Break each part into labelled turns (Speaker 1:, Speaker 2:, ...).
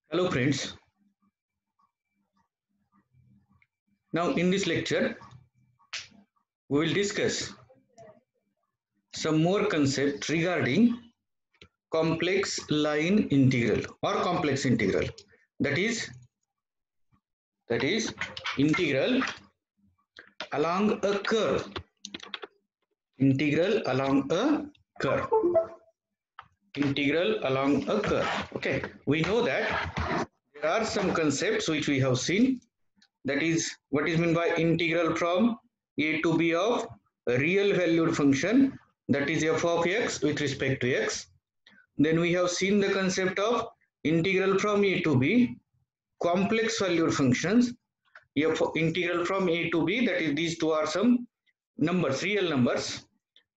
Speaker 1: Hello friends. Now in this lecture we will discuss some more concept regarding complex line integral or complex integral, that is integral along a curve, integral along a curve, integral along a curve. Okay, we know that there are some concepts which we have seen, that is what is meant by integral from a to b of a real valued function, that is f of x with respect to x. Then we have seen the concept of integral from a to b complex valued functions, f integral from a to b, that is these two are some numbers, real numbers,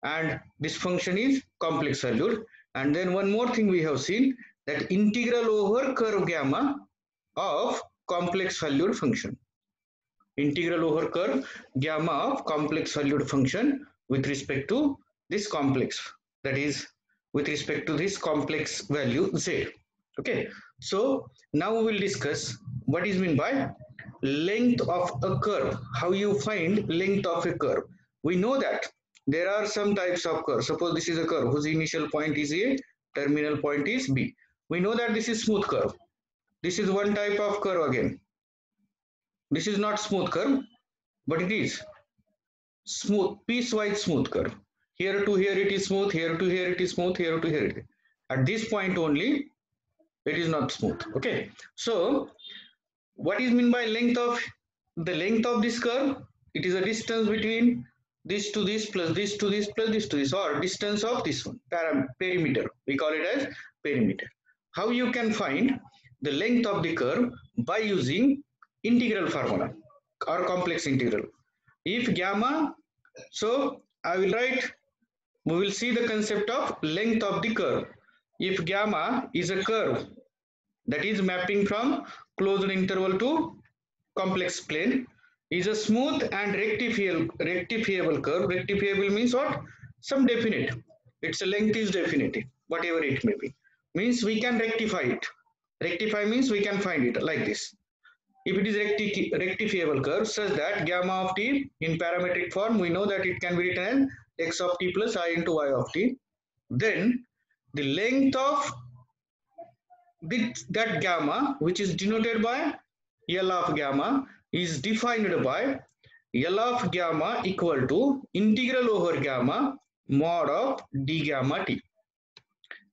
Speaker 1: and this function is complex valued. And then one more thing we have seen, that integral over curve gamma of complex valued function, integral over curve gamma of complex valued function with respect to this complex, that is with respect to this complex value z. Okay, so now we will discuss what is meant by length of a curve, how you find length of a curve. We know that there are some types of curve. Suppose this is a curve whose initial point is a, terminal point is b. We know that this is smooth curve. This is one type of curve again. This is not smooth curve, but it is smooth, piecewise smooth curve. Here to here it is smooth, here to here it is smooth, here to here it is. At this point only it is not smooth. Okay, so what is meant by length of the length of this curve? It is a distance between this to this plus this to this plus this to this, or distance of this one, perimeter. We call it as perimeter. How you can find the length of the curve? By using integral formula or complex integral. If gamma, so I will write, we will see the concept of length of the curve. If gamma is a curve that is mapping from closed interval to complex plane, is a smooth and rectifiable curve. Rectifiable means what? Some definite. Its length is definite, whatever it may be. Means we can rectify it. Rectify means we can find it like this. If it is rectifiable curve such that gamma of t in parametric form, we know that it can be written as x of t plus I into y of t. Then the length of that gamma, which is denoted by L of gamma, is defined by L of gamma equal to integral over gamma mod of d gamma t.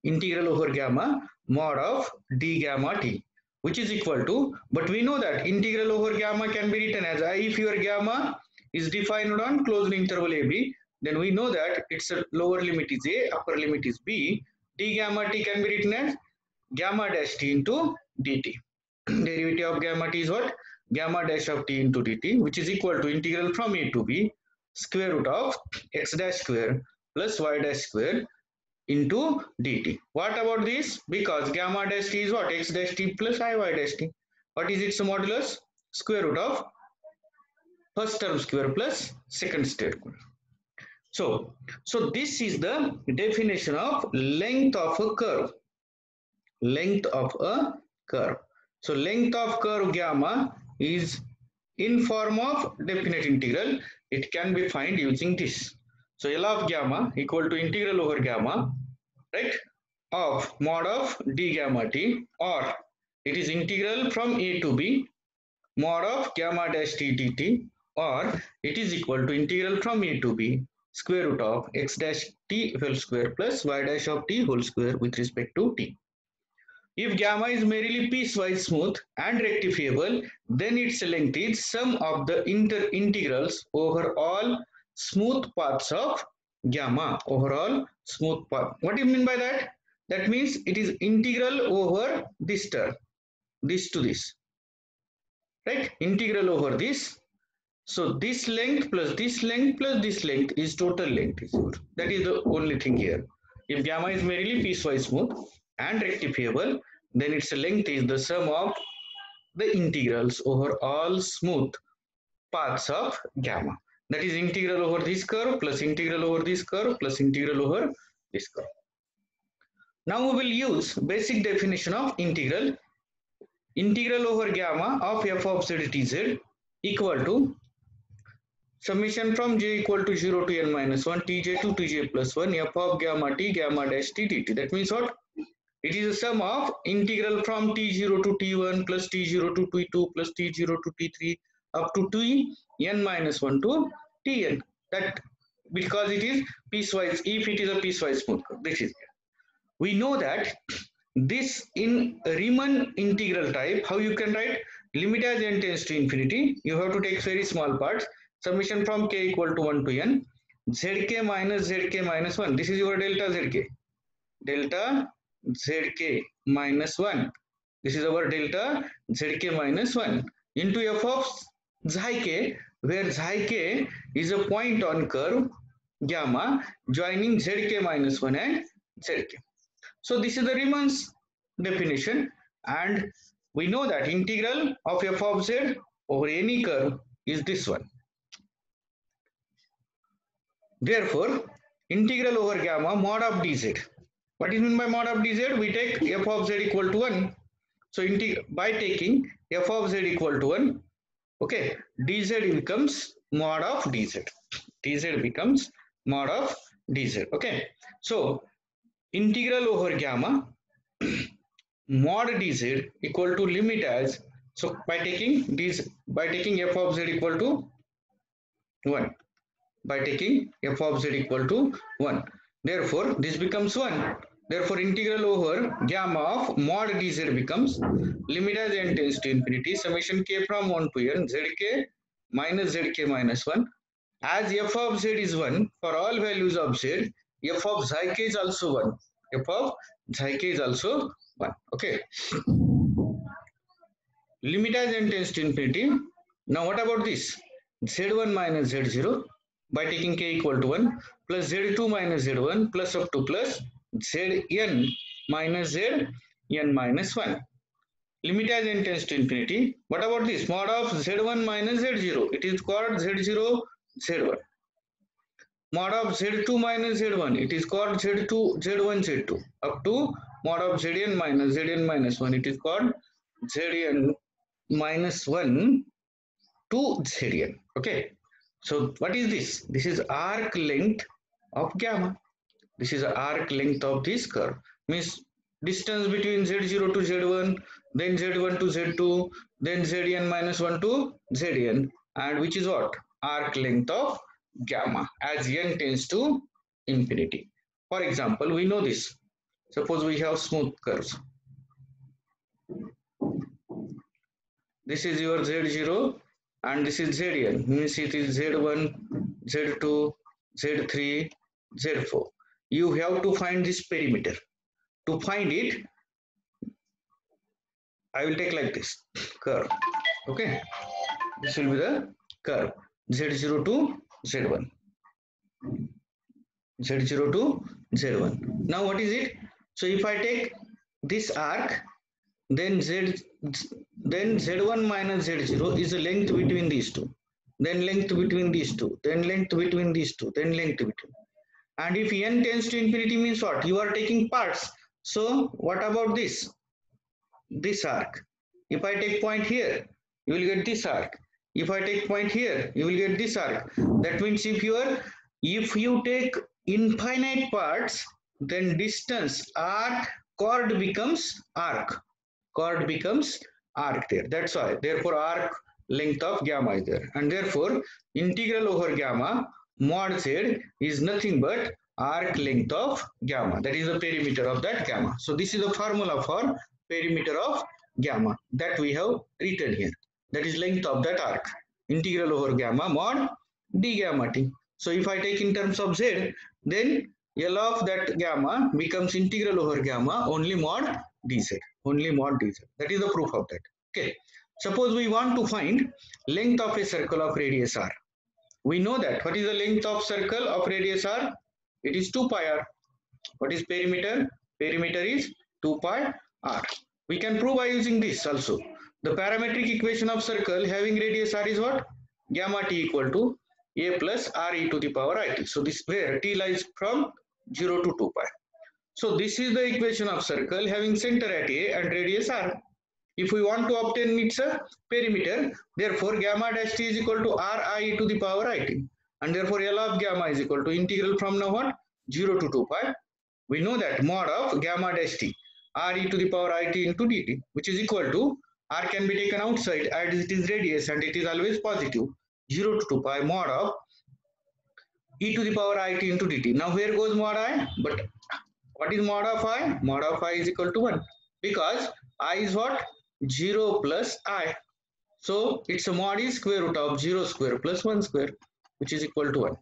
Speaker 1: Integral over gamma mod of d gamma t, which is equal to, but we know that integral over gamma can be written as, if your gamma is defined on closed interval a b, then we know that its lower limit is a, upper limit is b. D gamma t can be written as gamma dash t into dt. Derivative of gamma t is what? Gamma dash of t into dt, which is equal to integral from a to b square root of x dash square plus y dash square into dt. What about this? Because gamma dash t is what? X dash t plus I y dash t. What is its modulus? Square root of first term square plus second square. So this is the definition of length of a curve. Length of a curve. So length of curve gamma is in form of definite integral. It can be found using this. So L of gamma equal to integral over gamma, right, of mod of d gamma t, or it is integral from a to b mod of gamma dash t dt, or it is equal to integral from a to b square root of x dash t whole square plus y dash of t whole square with respect to t. If gamma is merely piecewise smooth and rectifiable, then its length is sum of the integrals over all smooth paths of gamma, overall smooth path. What do you mean by that? That means it is integral over this term, this to this, right? Integral over this. So this length plus this length plus this length is total length. That is the only thing here. If gamma is merely piecewise smooth and rectifiable, then its length is the sum of the integrals over all smooth paths of gamma. That is integral over this curve plus integral over this curve plus integral over this curve. Now we will use basic definition of integral integral over gamma of f of z tz equal to summation from j equal to 0 to n minus 1 tj to tj plus 1 f of gamma t gamma dash t dt. That means what? It is a sum of integral from t0 to t1 plus t0 to t2 plus t0 to t3 up to tn minus 1 to tn. That because it is piecewise, if it is a piecewise smooth curve, this is there. We know that this in Riemann integral type, how you can write? Limit as n tends to infinity, you have to take very small parts. Summation from k equal to 1 to n, zk minus 1. This is your delta zk. Delta zk minus 1. This is our delta zk minus 1 into f of xi k, where xi k is a point on curve gamma joining zk minus 1 and zk. So this is the Riemann's definition, and we know that integral of f of z over any curve is this one. Therefore, integral over gamma mod of dz. What is meant by mod of dz? We take f of z equal to 1. So by taking f of z equal to 1, okay, dz becomes mod of dz. Dz becomes mod of dz. Okay. So integral over gamma mod dz equal to limit as, so by taking f of z equal to 1, by taking f of z equal to 1, therefore this becomes 1. Therefore integral over gamma of mod dz becomes limit as n tends to infinity summation k from 1 to n zk minus 1. As f of z is 1 for all values of z, f of xi k is also 1. F of xi k is also 1. Okay. Limit as n tends to infinity. Now what about this? Z1 minus Z0 by taking k equal to 1 plus Z2 minus Z1 plus up to plus Zn minus Zn minus 1. Limit as n tends to infinity. What about this? Mod of Z1 minus Z0. It is called Z0 Z1. Mod of Z2 minus Z1. It is called Z2 Z1 Z2 up to mod of Zn minus 1. It is called Zn minus 1 to Zn. Okay. So what is this? This is arc length of gamma. This is the arc length of this curve. Means distance between Z0 to Z1, then Z1 to Z2, then Zn minus 1 to Zn, and which is what? Arc length of gamma as n tends to infinity. For example, we know this. Suppose we have smooth curves. This is your Z0 and this is Zn. Means it is Z1, Z2, Z3, Z4. You have to find this perimeter. To find it, I will take like this curve. Okay, this will be the curve Z0 to Z1. Z0 to Z1. Now what is it? So if I take this arc, then Z1 minus Z0 is the length between these two. Then length between these two. Then length between these two. Then length between. And if n tends to infinity means what? You are taking parts. So what about this? This arc. If I take point here, you will get this arc. If I take point here, you will get this arc. That means if you take infinite parts, then distance arc chord becomes arc. Chord becomes arc there. That's why. Therefore, arc length of gamma is there. And therefore, integral over gamma mod z is nothing but arc length of gamma. That is the perimeter of that gamma. So this is the formula for perimeter of gamma that we have written here. That is length of that arc. Integral over gamma mod d gamma t. So if I take in terms of z, then L of that gamma becomes integral over gamma only mod dz. Only mod dz. That is the proof of that. Okay. Suppose we want to find length of a circle of radius r. We know that. What is the length of circle of radius r? It is 2 pi r. What is perimeter? Perimeter is 2 pi r. We can prove by using this also. The parametric equation of circle having radius r is what? Gamma t equal to a plus r e to the power it. So this where t lies from 0 to 2 pi. So this is the equation of circle having center at a and radius r. If we want to obtain its perimeter, therefore gamma dash t is equal to ri to the power it, and therefore L of gamma is equal to integral from now what, 0 to 2 pi. We know that mod of gamma dash t, r e to the power it into dt, which is equal to, r can be taken outside as it is radius and it is always positive, 0 to 2 pi mod of e to the power it into dt. Now where goes mod I? But what is mod of I? Mod of I is equal to 1, because I is what? 0 plus I. So its mod is square root of 0 square plus 1 square, which is equal to 1.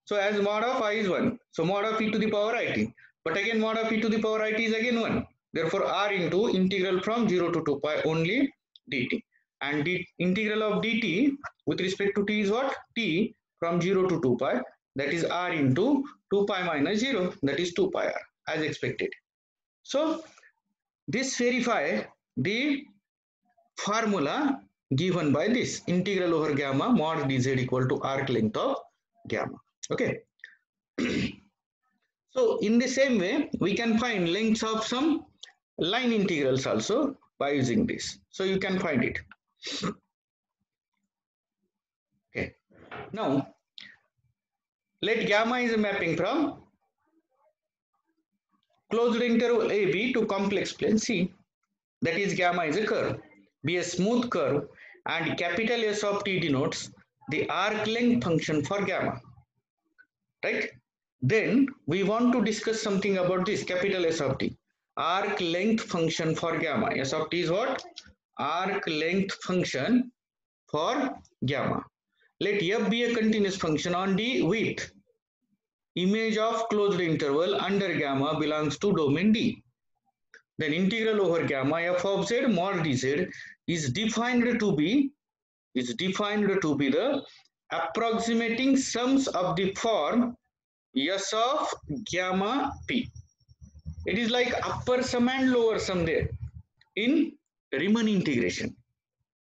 Speaker 1: So as mod of I is 1, so mod of e to the power it. But again mod of e to the power it is again 1. Therefore r into integral from 0 to 2 pi only dt. And the integral of dt with respect to t is what? T from 0 to 2 pi, that is r into 2 pi minus 0, that is 2 pi r, as expected. So this verify the formula given by this integral over gamma mod dz equal to arc length of gamma. Okay. So in the same way, we can find lengths of some line integrals also by using this. So you can find it. Okay. Now let gamma is a mapping from closed interval AB to complex plane C. That is, gamma is a curve, be a smooth curve, and capital S of t denotes the arc length function for gamma. Right? Then we want to discuss something about this capital S of t. Arc length function for gamma. S of t is what? Arc length function for gamma. Let f be a continuous function on D with image of closed interval under gamma belongs to domain D. Then integral over gamma f of z mod dz is defined to be the approximating sums of the form S of gamma p. It is like upper sum and lower sum there in Riemann integration.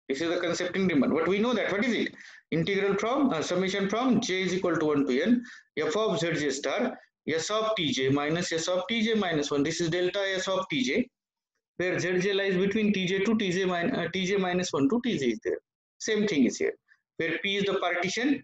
Speaker 1: This is the concept in Riemann. But we know that, what is it? Integral from summation from j is equal to 1 to n f of zj star s of tj minus s of tj minus 1. This is delta s of tj, where zj lies between tj to tj minus 1 to tj is there. Same thing is here, where p is the partition,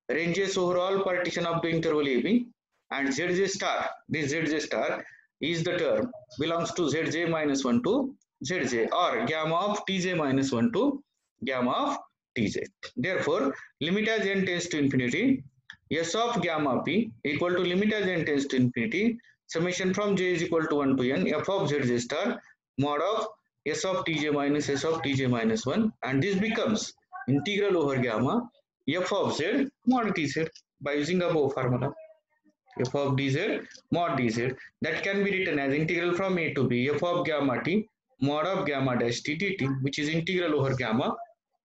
Speaker 1: ranges over all partition of the interval AB, and zj star, this zj star is the term belongs to zj minus 1 to zj, or gamma of tj minus 1 to gamma of tj. Therefore, limit as n tends to infinity, s of gamma p equal to limit as n tends to infinity, summation from j is equal to 1 to n f of zj star mod of s of tj minus s of tj minus 1, and this becomes integral over gamma f of z mod tz by using above formula. F of dz mod dz, that can be written as integral from a to b f of gamma t mod of gamma dash t dt, which is integral over gamma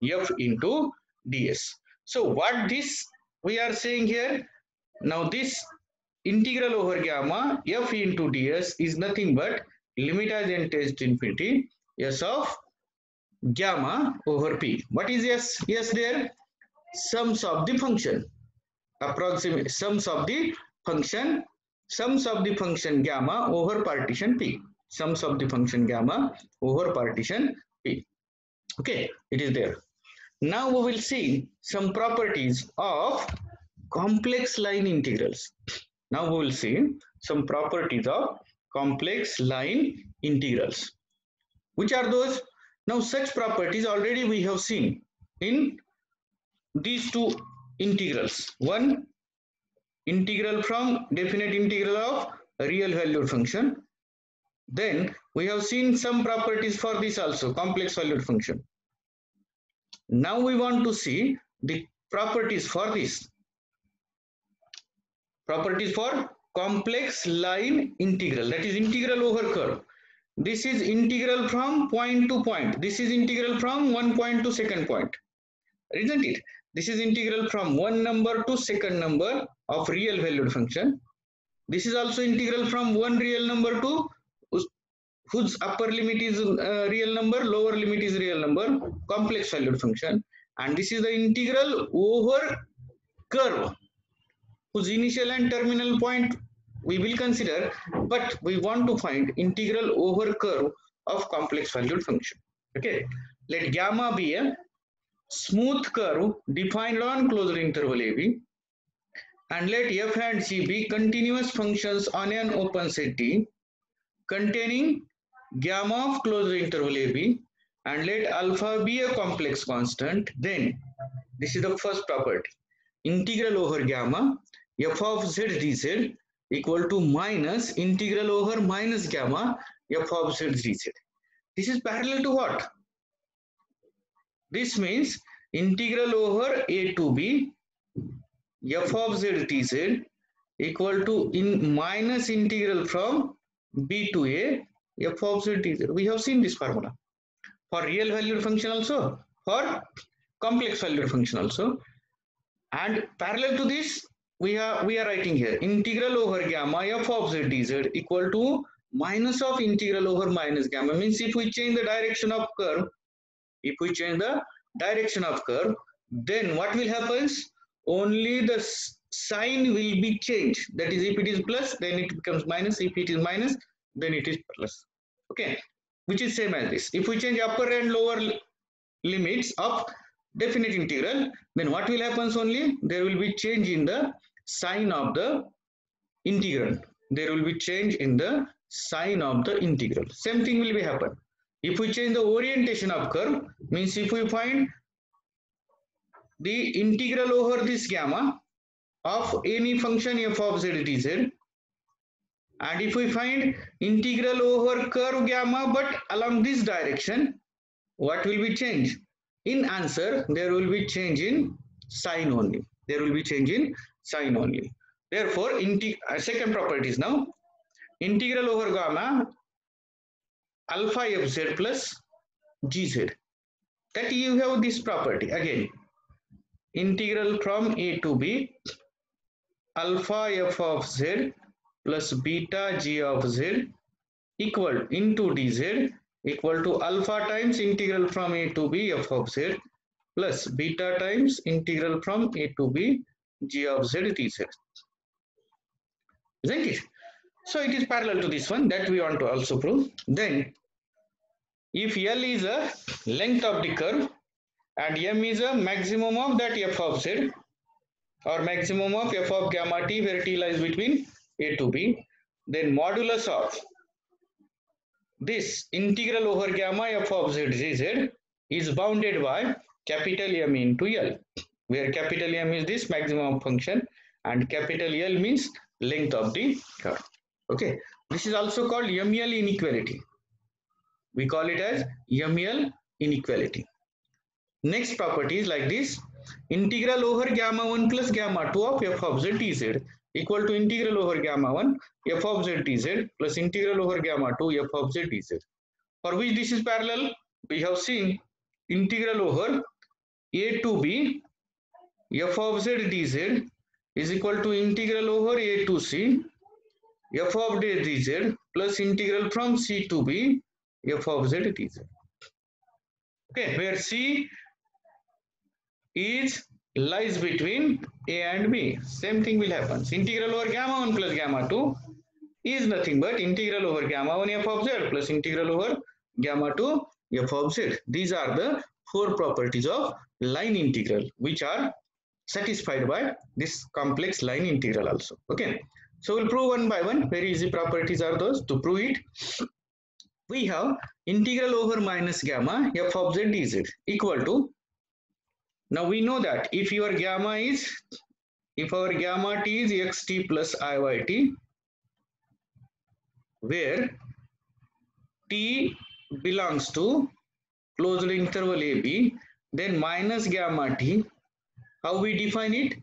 Speaker 1: f into ds. So what this we are saying here, now this integral over gamma f into ds is nothing but limit as n tends to infinity s of gamma over p. What is s? Yes, there sums of the function, approximate sums of the function gamma over partition p, sums of the function gamma over partition p. Okay, it is there. Now we will see some properties of complex line integrals. Now we will see some properties of complex line integrals. Which are those? Now such properties already we have seen in these two integrals. One, integral from definite integral of real valued function. Then we have seen some properties for this also, complex valued function. Now we want to see the properties for this. Properties for complex line integral, that is integral over curve. This is integral from point to point. This is integral from one point to second point, isn't it? This is integral from one number to second number of real valued function. This is also integral from one real number to whose upper limit is real number, lower limit is real number, complex valued function. And this is the integral over curve, whose initial and terminal point we will consider, but we want to find integral over curve of complex valued function. Okay, let gamma be a smooth curve defined on closed interval AB, and let f and g be continuous functions on an open set D containing gamma of closed interval AB, and let alpha be a complex constant. Then this is the first property. Integral over gamma f of z dz equal to minus integral over minus gamma f of z dz. This is parallel to what? This means integral over a to b f of z dz equal to in minus integral from b to a f of z dz. We have seen this formula for real valued function also, for complex valued function also, and parallel to this we are writing here integral over gamma f of z dz equal to minus of integral over minus gamma. Means if we change the direction of curve, then what will happen? Only the sign will be changed. That is, if it is plus, then it becomes minus. If it is minus, then it is plus. Okay, which is same as this. If we change upper and lower limits of definite integral, then what will happen? Only there will be change in the sign of the integral. There will be change in the sign of the integral. Same thing will be happen. If we change the orientation of curve, means if we find the integral over this gamma of any function f of z dz, and if we find integral over curve gamma but along this direction, what will be changed? In answer, there will be change in sign only. Therefore, second property is now integral over gamma alpha fz plus gz. That you have this property again. Integral from a to b alpha f of z plus beta g of z equal into dz equal to alpha times integral from a to b f of z plus beta times integral from a to b g of z dz. Isn't it? So it is parallel to this one that we want to also prove. Then if L is a length of the curve and M is a maximum of that f of z or maximum of f of gamma t where t lies between a to b, then modulus of this integral over gamma f of z dz is bounded by capital M into L, where capital M is this maximum function and capital L means length of the curve. Okay, this is also called ML inequality. We call it as ML inequality. Next property is like this: integral over gamma 1 plus gamma 2 of f of z dz equal to integral over gamma 1 f of z dz plus integral over gamma 2 f of z dz. For which this is parallel, we have seen integral over a to b f of z dz is equal to integral over a to c f of z dz plus integral from c to b f of z dz. Okay, where c is lies between a and b. Same thing will happen. Integral over gamma 1 plus gamma 2 is nothing but integral over gamma 1 f of z plus integral over gamma 2 f of z. These are the four properties of line integral which are satisfied by this complex line integral also. Okay, so we'll prove one by one. Very easy properties are those. To prove it, we have integral over minus gamma f of z dz equal to, now we know that if our gamma t is xt plus iyt, where t belongs to closed interval AB, then minus gamma t, how we define it?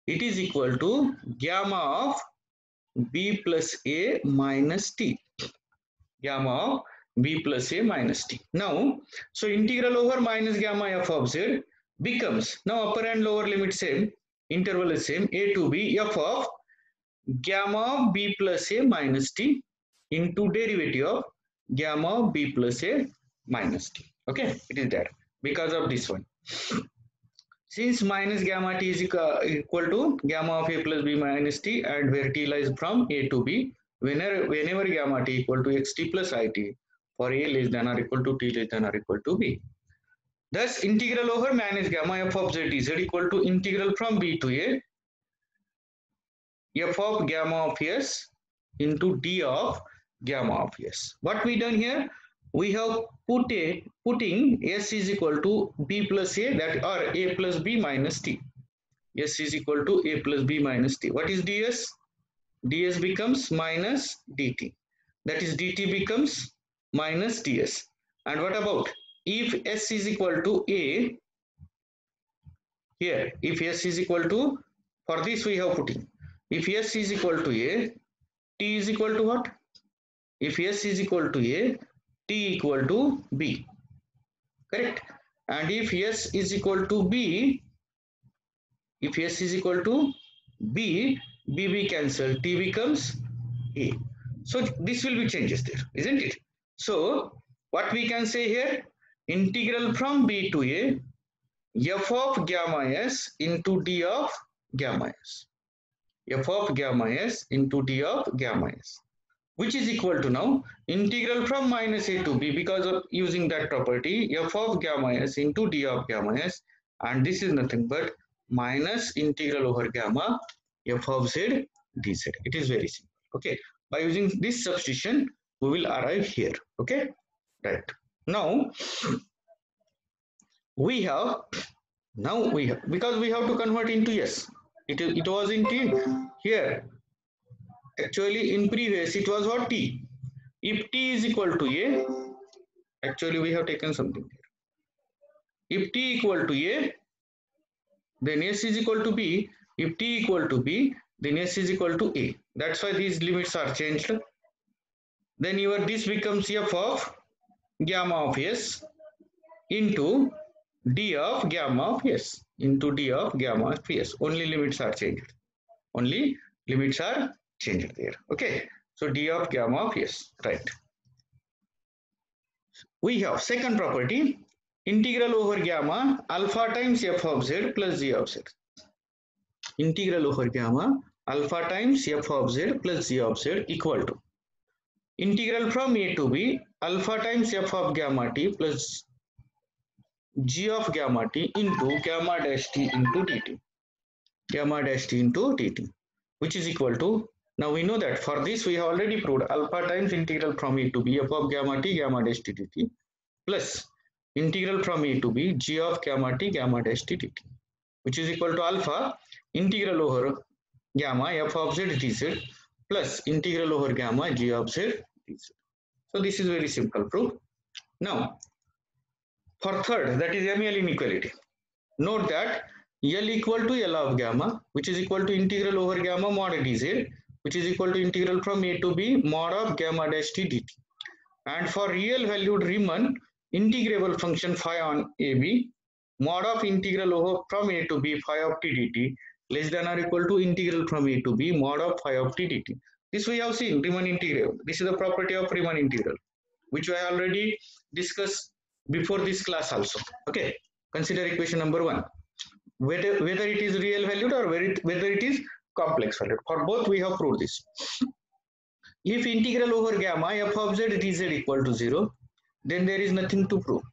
Speaker 1: It is equal to gamma of b plus a minus t. Gamma of b plus a minus t. Now, so integral over minus gamma f of z becomes, now upper and lower limit same, interval is same, a to b f of gamma of b plus a minus t into derivative of gamma of b plus a minus t. Okay, it is there because of this one. Since minus gamma t is equal to gamma of a plus b minus t, and where t lies from a to b, whenever gamma t equal to xt plus it, for a less than or equal to t less than or equal to b. Thus, integral over minus gamma f of z dz equal to integral from b to a f of gamma of s into d of gamma of s. What we done here? We have putting s is equal to b plus a, that or a plus b minus t. S is equal to a plus b minus t. What is ds? Ds becomes minus dt. That is dt becomes minus ds. And what about if s is equal to a? Here, if s is equal to, for this we have putting, if s is equal to a, t is equal to what? If s is equal to a, t equal to b. Correct? And if s is equal to b, if s is equal to b, b cancel, t becomes a. So this will be changes there, isn't it? So what we can say here, integral from b to a f of gamma s into d of gamma s, f of gamma s into d of gamma s, which is equal to now integral from minus a to b, because of using that property, f of gamma s into d of gamma s, and this is nothing but minus integral over gamma f of z dz. It is very simple. Okay, by using this substitution we will arrive here. Okay, right. Now we have because we have to convert into s. It was in t. Here actually in previous it was what, t. If t is equal to a, actually we have taken something here. If t equal to a, then s is equal to b. If t equal to b, then s is equal to a. That's why these limits are changed. Then this becomes f of gamma of s into d of gamma of s into d of gamma of s. Only limits are changed. Only limits are changed there. Okay. So d of gamma of s. Right. We have second property, integral over gamma alpha times f of z plus g of z. Integral over gamma alpha times f of z plus g of z equal to integral from a to b alpha times f of gamma t plus g of gamma t into gamma dash t into dt. Gamma dash t into dt, which is equal to, now we know that for this we have already proved alpha times integral from a to b f of gamma t gamma dash t dt plus integral from a to b g of gamma t gamma dash t dt, which is equal to alpha integral over gamma f of z dz plus integral over gamma g of z dz. So this is very simple proof. Now for third, that is MEL inequality. Note that L equal to L of gamma, which is equal to integral over gamma mod dz, which is equal to integral from a to b mod of gamma dash t dt. And for real valued Riemann integrable function phi on AB, mod of integral over from a to b phi of t dt less than or equal to integral from a to b mod of phi of t dt. This we have seen Riemann integral. This is the property of Riemann integral, which I already discussed before this class also. Okay, consider equation number 1. Whether it is real valued or whether it is complex valued. For both we have proved this. If integral over gamma f of z dz equal to 0, then there is nothing to prove.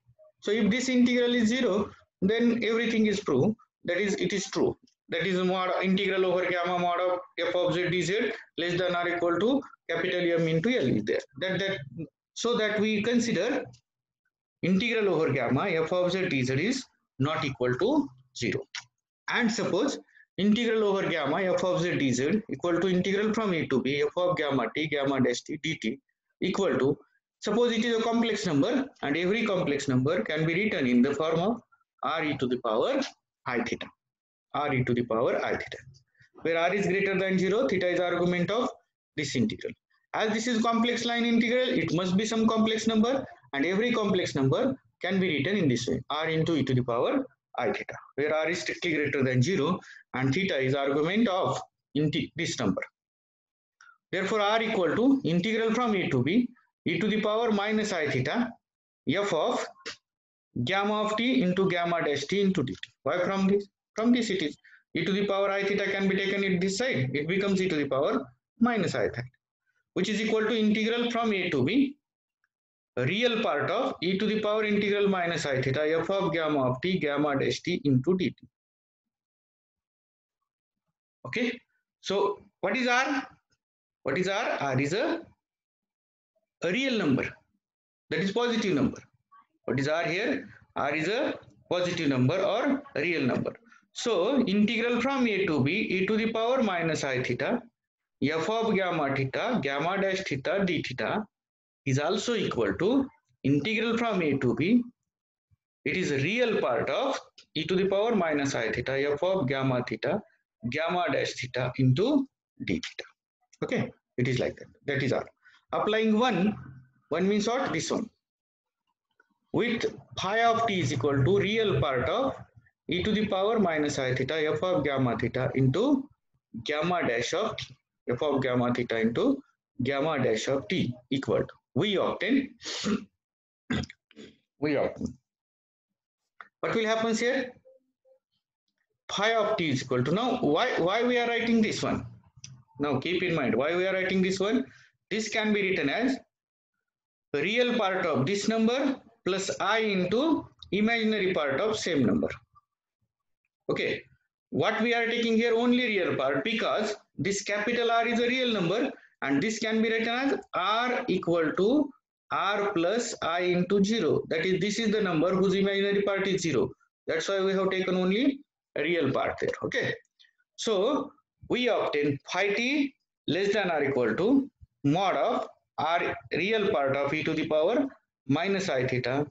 Speaker 1: So if this integral is 0, then everything is proved. That is, it is true. That is mod integral over gamma mod of f of z dz less than or equal to capital M into L is there. So that we consider integral over gamma f of z dz is not equal to 0. And suppose integral over gamma f of z dz equal to integral from a to b f of gamma t gamma dash t dt equal to, suppose it is a complex number, and every complex number can be written in the form of r e to the power I theta. R e to the power I theta, where r is greater than 0, theta is argument of this integral. As this is complex line integral, it must be some complex number, and every complex number can be written in this way, r into e to the power I theta, where r is strictly greater than 0 and theta is argument of this number. Therefore r equal to integral from a to b e to the power minus I theta f of gamma of t into gamma dash t into dt. Why from this? From this it is e to the power I theta can be taken at this side, it becomes e to the power minus I theta, which is equal to integral from a to b real part of e to the power integral minus I theta f of gamma of t gamma dash t into dt. Okay, so what is r? What is r? R is a real number, that is positive number. What is r here? R is a positive number or real number. So integral from a to b e to the power minus I theta f of gamma theta gamma dash theta d theta is also equal to integral from a to b. It is a real part of e to the power minus I theta f of gamma theta gamma dash theta into d theta. Okay, it is like that. That is r. Applying one means what? This one. With phi of t is equal to real part of e to the power minus I theta f of gamma theta into gamma dash of t, f of gamma theta into gamma dash of t equal to we obtain what will happen here? Phi of t is equal to, now why we are writing this one? Now keep in mind why we are writing this one. This can be written as real part of this number plus I into imaginary part of same number. Okay, what we are taking here? Only real part, because this capital R is a real number, and this can be written as R equal to R plus I into 0. That is, this is the number whose imaginary part is 0. That's why we have taken only a real part there. Okay, so we obtain phi t less than or equal to mod of R real part of e to the power minus I theta,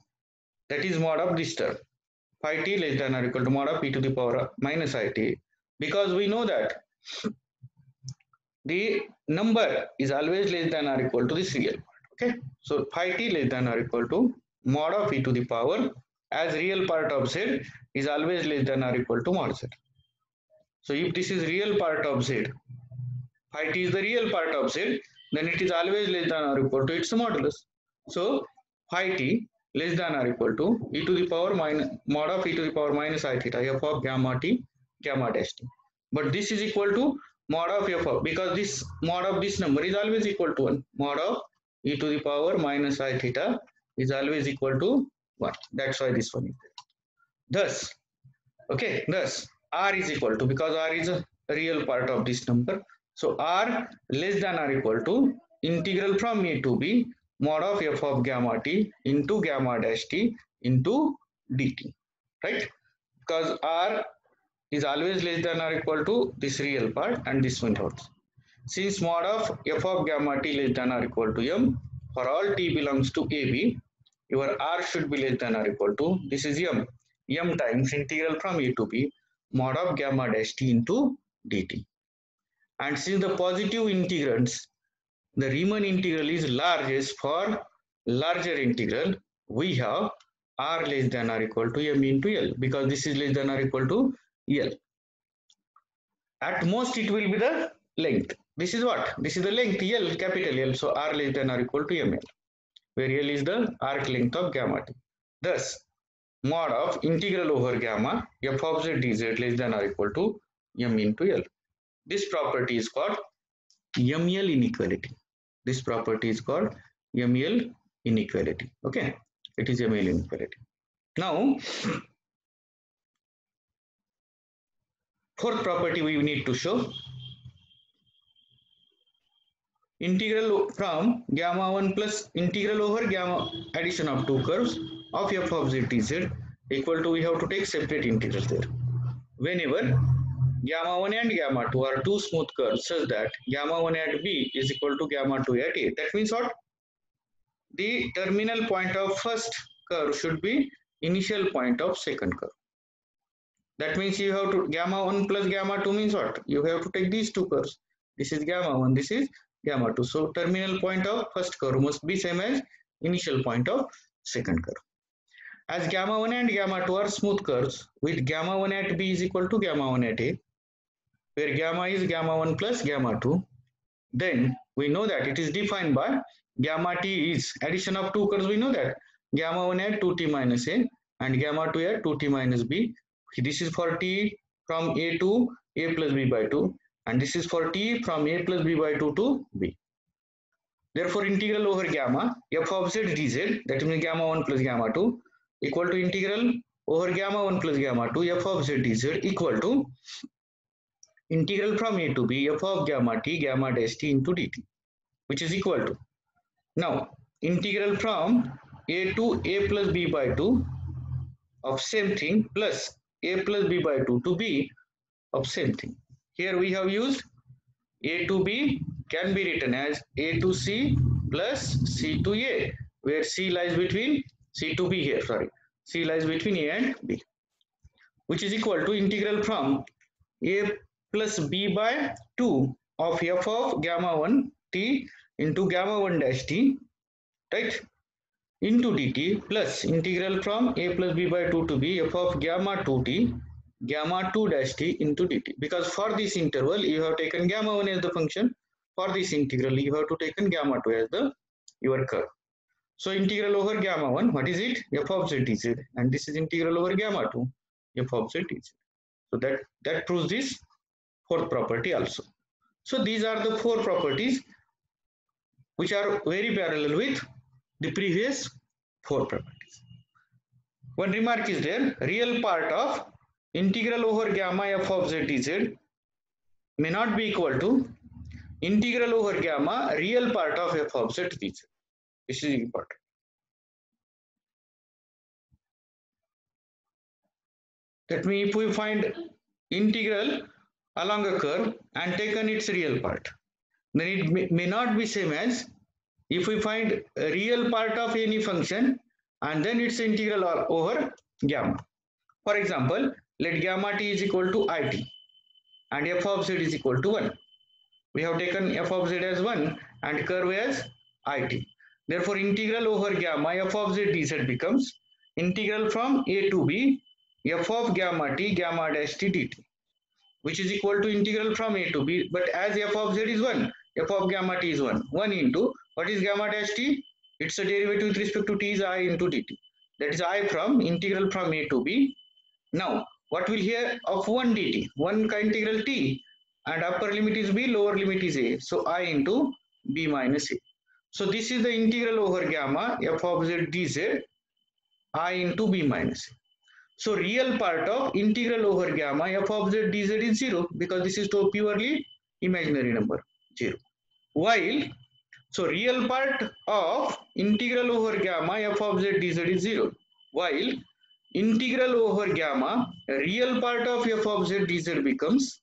Speaker 1: that is mod of this term, phi t less than or equal to mod of e to the power minus I t, because we know that the number is always less than or equal to this real part. Okay, so phi t less than or equal to mod of e to the power, as real part of z is always less than or equal to mod z. So if this is real part of z, phi t is the real part of z, then it is always less than or equal to its modulus. So phi t less than or equal to e to the power minus mod of e to the power minus I theta f of gamma t gamma dash t. But this is equal to mod of f of, because this mod of this number is always equal to 1. Mod of e to the power minus I theta is always equal to 1. That's why this one is there. Thus, okay, thus r is equal to, because r is a real part of this number, so r less than or equal to integral from a to b mod of f of gamma t into gamma dash t into dt, right? Because r is always less than or equal to this real part and this one also. Since mod of f of gamma t less than or equal to m, for all t belongs to ab, your r should be less than or equal to, this is m times integral from a to b mod of gamma dash t into dt. And since the positive integrants, the Riemann integral is largest for larger integral, we have r less than or equal to m into L, because this is less than or equal to L. At most it will be the length. This is what? This is the length L, capital L. So r less than or equal to ml, where L is the arc length of gamma t. Thus, mod of integral over gamma f of z dz less than or equal to m into L. This property is called ML inequality. This property is called ML inequality. Okay, it is ML inequality. Now, fourth property we need to show. Integral from gamma 1 plus integral over gamma addition of two curves of f of z dz equal to, we have to take separate integrals there. Whenever gamma 1 and gamma 2 are two smooth curves such that gamma 1 at b is equal to gamma 2 at a. That means what? The terminal point of first curve should be initial point of second curve. That means you have to, gamma 1 plus gamma 2 means what? You have to take these two curves. This is gamma 1, this is gamma 2. So terminal point of first curve must be same as initial point of second curve. As gamma 1 and gamma 2 are smooth curves with gamma 1 at b is equal to gamma 1 at a, where gamma is gamma 1 plus gamma 2, then we know that it is defined by gamma t is addition of two curves. We know that gamma 1 at 2t minus a and gamma 2 at 2t minus b. This is for t from a to a plus b by 2, and this is for t from a plus b by 2 to b. Therefore, integral over gamma f of z dz, that means gamma 1 plus gamma 2, equal to integral over gamma 1 plus gamma 2 f of z dz equal to integral from a to b f of gamma t gamma dash t into dt, which is equal to, now integral from a to a plus b by 2 of same thing plus a plus b by 2 to b of same thing. Here we have used a to b can be written as a to c plus c to a, where c lies between c to b here, sorry, c lies between a and b, which is equal to integral from a plus b by 2 of f of gamma 1 t into gamma 1 dash t, right, into dt plus integral from a plus b by 2 to b f of gamma 2 t gamma 2 dash t into dt, because for this interval you have taken gamma 1 as the function, for this integral you have to taken gamma 2 as the your curve. So integral over gamma 1, what is it? F of z dz, and this is integral over gamma 2 f of z dz. So that proves this fourth property also. So these are the four properties which are very parallel with the previous four properties. One remark is there, real part of integral over gamma f of z dz may not be equal to integral over gamma real part of f of z dz. This is important. That means if we find integral along a curve and taken its real part, then it may not be same as if we find a real part of any function and then its integral over gamma. For example, let gamma t is equal to it and f of z is equal to 1. We have taken f of z as 1 and curve as it. Therefore, integral over gamma f of z dz becomes integral from a to b f of gamma t gamma dash t dt, which is equal to integral from a to b, but as f of z is 1, f of gamma t is 1 into what is gamma dash t? It's a derivative with respect to t is I into dt. That is I from integral from a to b. Now what will here of 1 dt, 1 integral t, and upper limit is b, lower limit is a, so I into b minus a. So this is the integral over gamma f of z dz I into b minus a. So real part of integral over gamma f of z dz is 0, because this is to a purely imaginary number, 0. While, so real part of integral over gamma f of z dz is 0, while integral over gamma real part of f of z dz becomes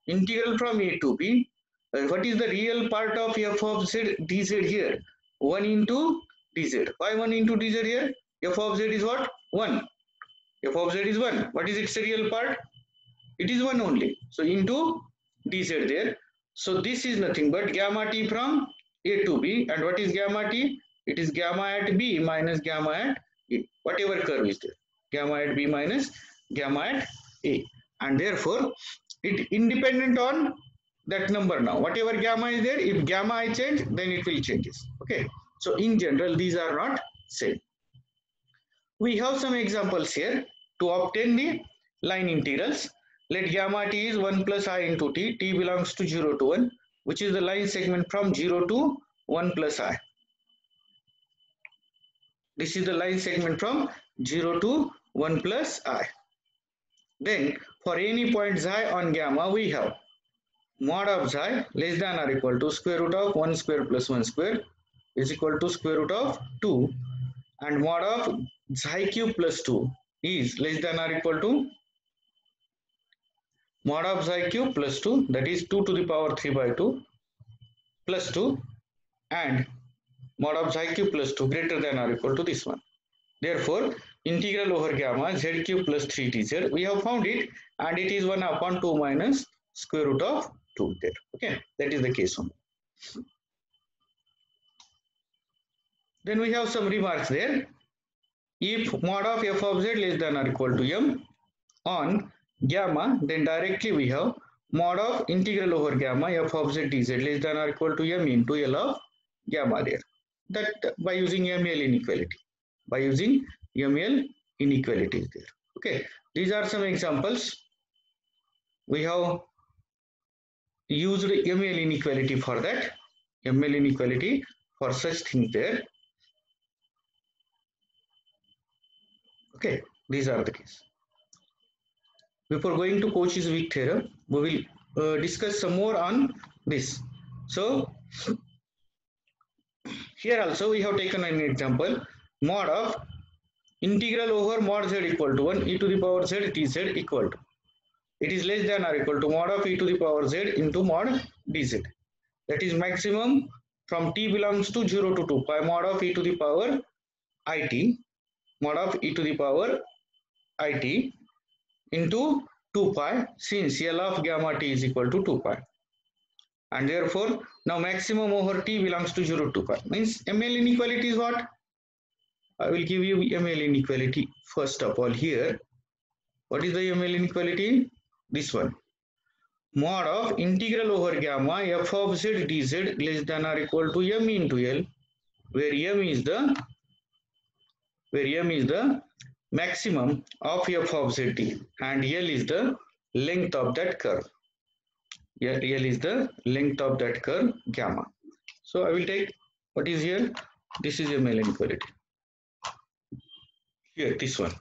Speaker 1: integral from a to b. What is the real part of f of z dz here? 1 into dz. Why 1 into dz here? F of z is what? 1. F of z is 1. What is its real part? It is 1 only. So into dz there. So this is nothing but gamma t from a to b. And what is gamma t? It is gamma at b minus gamma at a. Whatever curve is there. Gamma at b minus gamma at a. And therefore, it independent on that number now. Whatever gamma is there, if gamma I change, then it will changes. Okay. So in general, these are not same. We have some examples here to obtain the line integrals. Let gamma t is 1 plus I into t. T belongs to 0 to 1, which is the line segment from 0 to 1 plus I. This is the line segment from 0 to 1 plus I. Then for any point xi on gamma, we have mod of xi less than or equal to square root of 1 square plus 1 square is equal to square root of 2, and mod of xi cube plus 2 is less than or equal to mod of xi cube plus 2, that is 2 to the power 3 by 2 plus 2, and mod of xi cube plus 2 greater than or equal to this one. Therefore, integral over gamma z cube plus 3 dz, we have found it, and it is 1 upon 2 minus square root of 2 there. Okay, that is the case one. Then we have some remarks there. If mod of f of z less than or equal to m on gamma, then directly we have mod of integral over gamma f of z dz less than or equal to m into L of gamma there. That by using ML inequality. By using ML inequality there. Okay, these are some examples. We have used ML inequality for that. ML inequality for such things there. Okay, these are the case. Before going to Cauchy's weak theorem, we will discuss some more on this. So here also we have taken an example, mod of integral over mod z equal to 1 e to the power z dz equal to, it is less than or equal to mod of e to the power z into mod dz. That is maximum from t belongs to 0 to 2 pi mod of e to the power it, mod of e to the power it into 2 pi, since L of gamma t is equal to 2 pi. And therefore, now maximum over t belongs to 0 to pi. Means ML inequality is what? I will give you ML inequality first of all here. What is the ML inequality? This one. Mod of integral over gamma f of z dz less than or equal to m into L, where m is the maximum of f of zt and L is the length of that curve. L is the length of that curve gamma. So I will take what is here. This is ML inequality. Here, this one.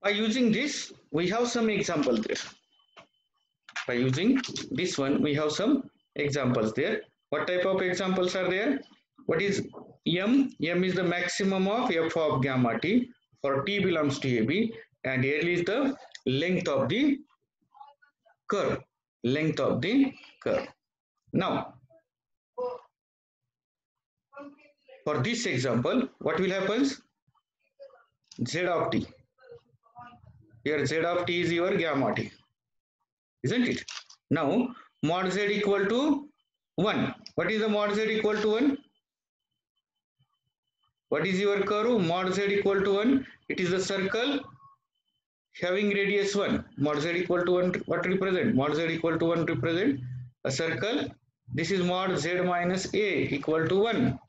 Speaker 1: By using this, we have some examples there. By using this one, we have some examples there. What type of examples are there? What is m? M is the maximum of f of gamma t for t belongs to AB, and L is the length of the curve. Length of the curve. Now, for this example, what will happen? Z of t. Here Z of t is your gamma t, isn't it? Now, mod Z equal to 1. What is the mod Z equal to 1? What is your curve? Mod Z equal to 1. It is the circle having radius 1. Mod Z equal to 1, what represent? Mod Z equal to 1 represent a circle. This is mod Z minus A equal to 1.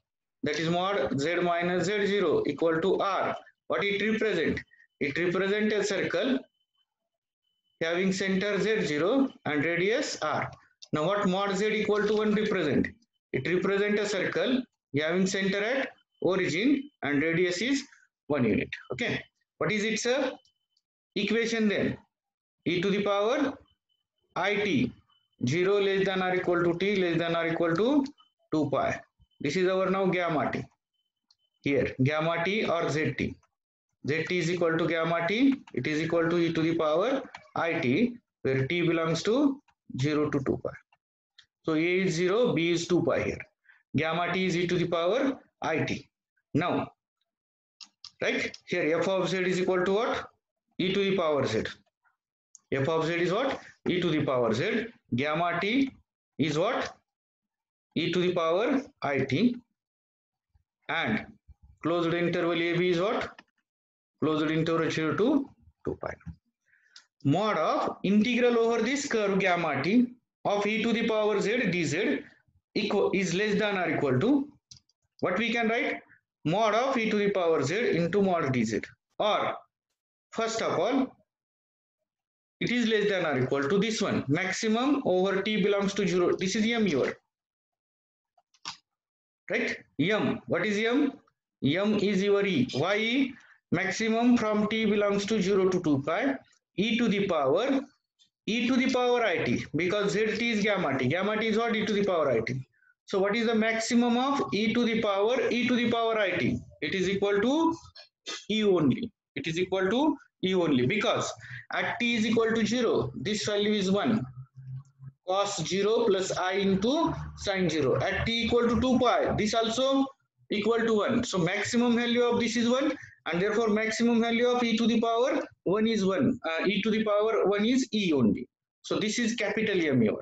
Speaker 1: That is mod Z minus Z0 equal to R. What it represent? It represents a circle having center Z0 and radius R. Now what mod Z equal to 1 represent? It represents a circle having center at origin and radius is 1 unit. Okay. What is its equation then? E to the power it 0 less than or equal to t less than or equal to 2 pi. This is our now gamma t. Here gamma t or zt. Zt is equal to gamma t. It is equal to e to the power it, where t belongs to 0 to 2 pi. So a is 0, b is 2 pi here. Gamma t is e to the power it. Now, right here f of z is equal to what? E to the power z. F of z is what? E to the power z. Gamma t is what? E to the power it. And closed interval AB is what? Closed interval 0 to 2 pi. Mod of integral over this curve gamma t of e to the power z dz is less than or equal to, what we can write? Mod of e to the power z into mod dz. Or first of all, it is less than or equal to this one, maximum over t belongs to 0. This is m your, right? M. What is m? M is your e. Why e? Maximum from t belongs to 0 to 2 pi e to the power it, because zt is gamma t. Gamma t is what? E to the power it. So what is the maximum of e to the power it? It is equal to e only. It is equal to e only, because at t is equal to 0, this value is 1. Cos 0 plus I into sin 0. At t equal to 2 pi, this also equal to 1. So maximum value of this is 1, and therefore maximum value of e to the power 1 is 1. E to the power 1 is e only. So this is capital M here.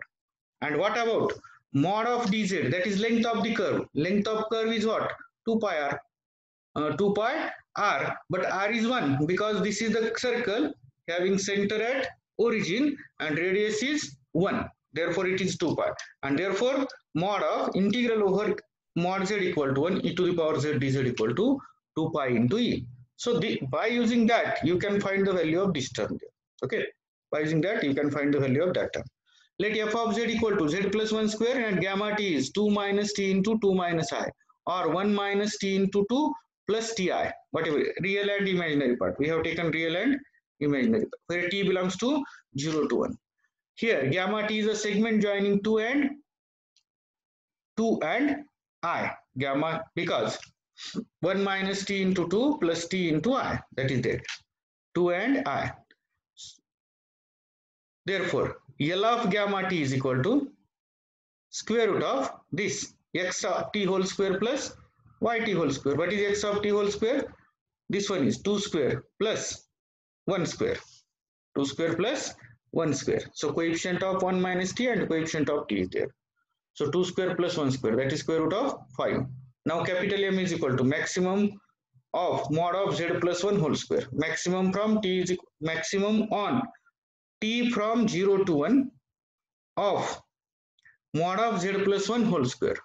Speaker 1: And what about mod of dz? That is length of the curve. Length of curve is what? 2 pi r. 2 pi r, but r is 1 because this is the circle having center at origin and radius is 1. Therefore it is 2 pi, and therefore mod of integral over mod z equal to 1 e to the power z dz equal to 2 pi into e. So by using that you can find the value of this term there. Okay, By using that, you can find the value of that term. Let f of z equal to z plus 1 square and gamma t is 2 minus t into 2 minus I, or 1 minus t into 2 plus ti, whatever, real and imaginary part. We have taken real and imaginary part, where t belongs to 0 to 1. Here, gamma t is a segment joining 2 and I, gamma, because 1 minus t into 2 plus t into I, that is there, 2 and I. Therefore, L of gamma t is equal to square root of this x of t whole square plus yt whole square. What is x of t whole square? This one is 2 square plus 1 square. 2 square plus 1 square. So coefficient of 1 minus t and coefficient of t is there. So 2 square plus 1 square, that is square root of 5. Now capital M is equal to maximum of mod of z plus 1 whole square. Maximum from t is maximum on t from 0 to 1 of mod of z plus 1 whole square.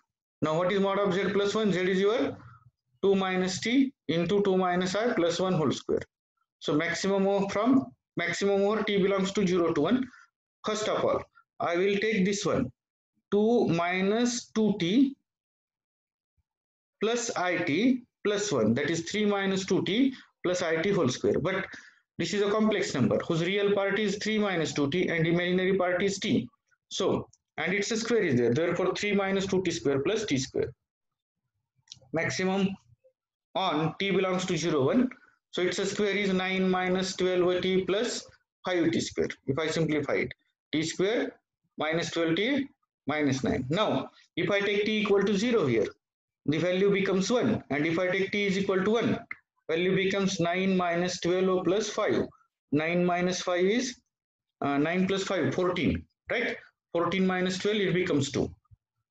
Speaker 1: Now what is mod of z plus 1? Z is your 2 minus t into 2 minus I plus 1 whole square. So maximum over t belongs to 0 to 1. First of all, I will take this one, 2 minus 2t plus it plus 1, that is 3 minus 2t plus it whole square. But this is a complex number whose real part is 3 minus 2t and imaginary part is t. So, and its square is there, therefore 3 minus 2t square plus t square. Maximum on t belongs to 0, 1. So its square is 9 minus 12t plus 5t square. If I simplify it, t square minus 12t minus 9. Now, if I take t equal to 0 here, the value becomes 1. And if I take t is equal to 1, value becomes 9 minus 12 plus 5. 9 minus 5 is 9 plus 5, 14, right? 14 minus 12, it becomes 2.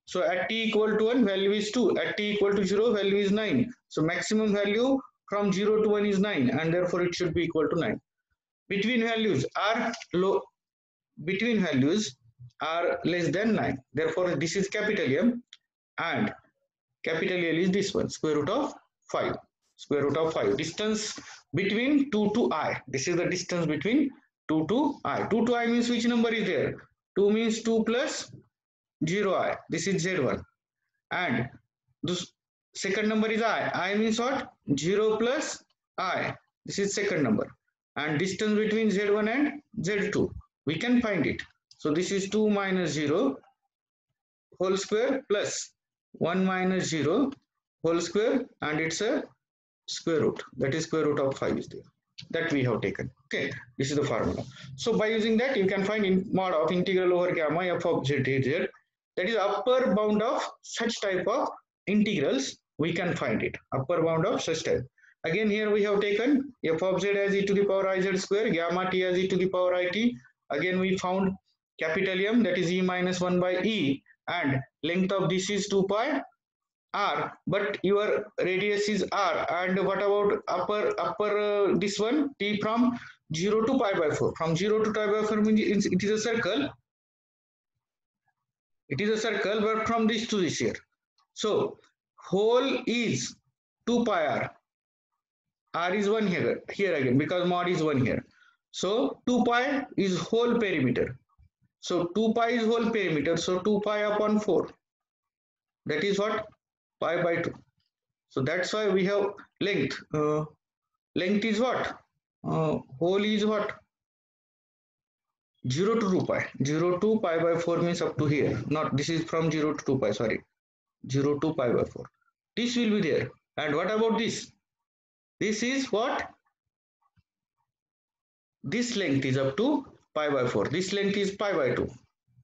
Speaker 1: So at t equal to 1, value is 2. At t equal to 0, value is 9. So maximum value from 0 to 1 is 9, and therefore it should be equal to 9. Between values are less than 9. Therefore this is capital M, and capital L is this one, square root of 5. Square root of 5. Distance between 2 to I. This is the distance between 2 to I. 2 to I means which number is there? 2 means 2 plus 0i. This is Z1. And this second number is I. I means what? 0 plus I. This is second number. And distance between Z1 and Z2. We can find it. So this is 2 minus 0 whole square plus 1 minus 0 whole square, and it's a square root, that is square root of 5 is there, that we have taken. Okay, this is the formula. So by using that, you can find in mod of integral over gamma f of z dz, that is upper bound of such type of integrals. We can find it, upper bound of such type. Again, here we have taken f of z as e to the power iz square, gamma t as e to the power it. Again, we found capital M, that is e minus 1 by e, and length of this is 2 pi r, but your radius is r. And what about upper this one, t from 0 to pi by 4. From 0 to pi by 4 means it is a circle. It is a circle, but from this to this here. So whole is 2 pi r. R is 1 here again, because mod is 1 here. So 2 pi is whole perimeter. So 2 pi is whole perimeter. So 2 pi upon 4. That is what? Pi by 2. So that's why we have length. Length is what? Whole is what? 0 to 2 pi. 0 to pi by 4 means up to here. Not, this is from 0 to 2 pi, sorry. 0 to pi by 4. This will be there. And what about this? This is what? This length is up to pi by 4. This length is pi by 2.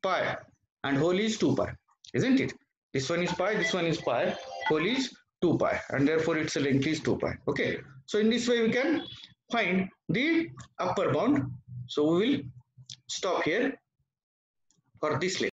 Speaker 1: Pi. And whole is 2 pi. Isn't it? This one is pi, this one is pi. Whole is 2 pi. And therefore its length is 2 pi. Okay. So in this way we can find the upper bound. So we will stop here for this lecture.